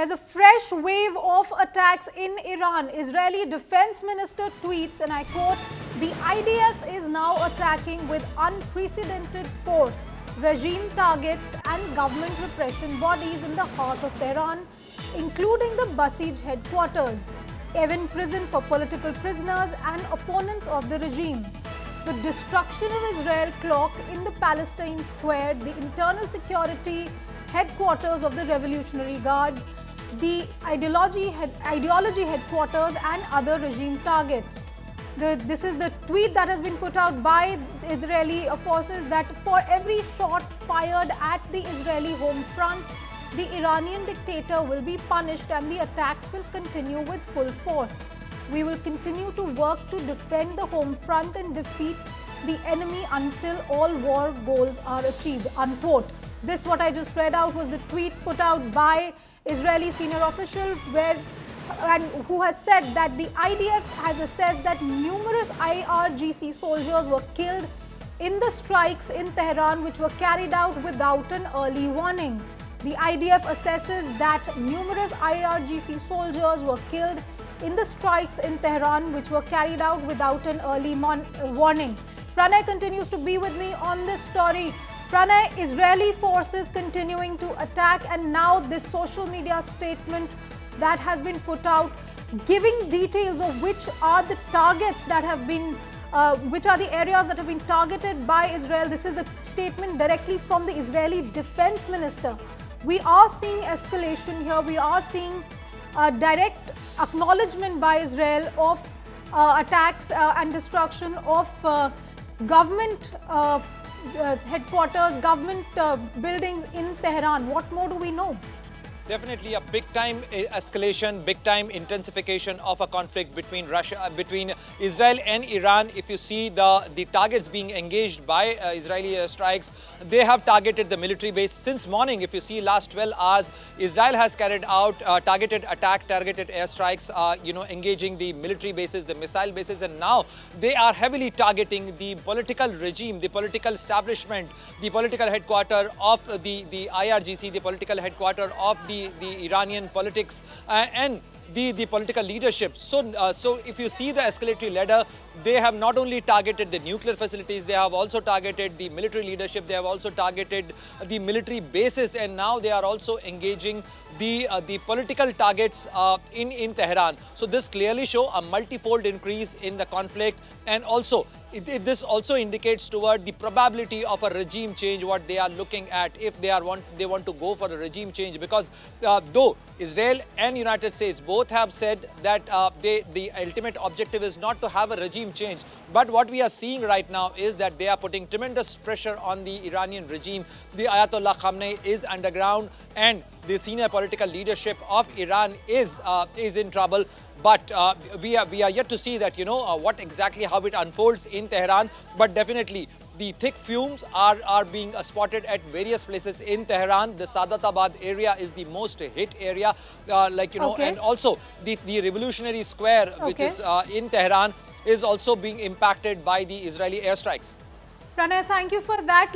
There's a fresh wave of attacks in Iran. Israeli Defense Minister tweets, and I quote, "The IDF is now attacking with unprecedented force regime targets and government repression bodies in the heart of Tehran, including the Basij headquarters, Evin prison for political prisoners and opponents of the regime. The destruction of Israel clock in the Palestine Square, the internal security headquarters of the Revolutionary Guards, the ideology headquarters and other regime targets." This is the tweet that has been put out by Israeli forces, that for every shot fired at the Israeli home front, the Iranian dictator will be punished and the attacks will continue with full force. "We will continue to work to defend the home front and defeat the enemy until all war goals are achieved," unquote. This, what I just read out, was the tweet put out by Israeli senior official who has said that the IDF has assessed that numerous IRGC soldiers were killed in the strikes in Tehran, which were carried out without an early warning. The IDF assesses that numerous IRGC soldiers were killed in the strikes in Tehran, which were carried out without an early warning. Pranay continues to be with me on this story. Pranay, Israeli forces continuing to attack, and now this social media statement that has been put out, giving details of which are the targets that have been, which are the areas that have been targeted by Israel. This is the statement directly from the Israeli Defense Minister. We are seeing escalation here. We are seeing direct acknowledgement by Israel of attacks and destruction of government headquarters, government buildings in Tehran. What more do we know? Definitely a big-time escalation, big-time intensification of a conflict between Israel and Iran. If you see the targets being engaged by Israeli strikes, they have targeted the military base since morning. If you see last 12 hours, Israel has carried out targeted airstrikes, engaging the military bases, the missile bases, and now they are heavily targeting the political regime, the political establishment, the political headquarter of the IRGC, the political headquarter of the Iranian politics and the political leadership. So if you see the escalatory ladder, they have not only targeted the nuclear facilities, they have also targeted the military leadership, they have also targeted the military bases, and now they are also engaging the political targets in Tehran. So this clearly shows a multifold increase in the conflict, and also this also indicates toward the probability of a regime change, what they are looking at, if they want to go for a regime change, because though Israel and United States both have said that the ultimate objective is not to have a regime change, but what we are seeing right now is that they are putting tremendous pressure on the Iranian regime. The Ayatollah Khamenei is underground, and the senior political leadership of Iran is in trouble. But we are yet to see that, what exactly, how it unfolds in Tehran. But definitely the thick fumes are being spotted at various places in Tehran. The Sadatabad area is the most hit area, Okay. and also the Revolutionary Square, which is in Tehran, is also being impacted by the Israeli airstrikes. Pranay, thank you for that.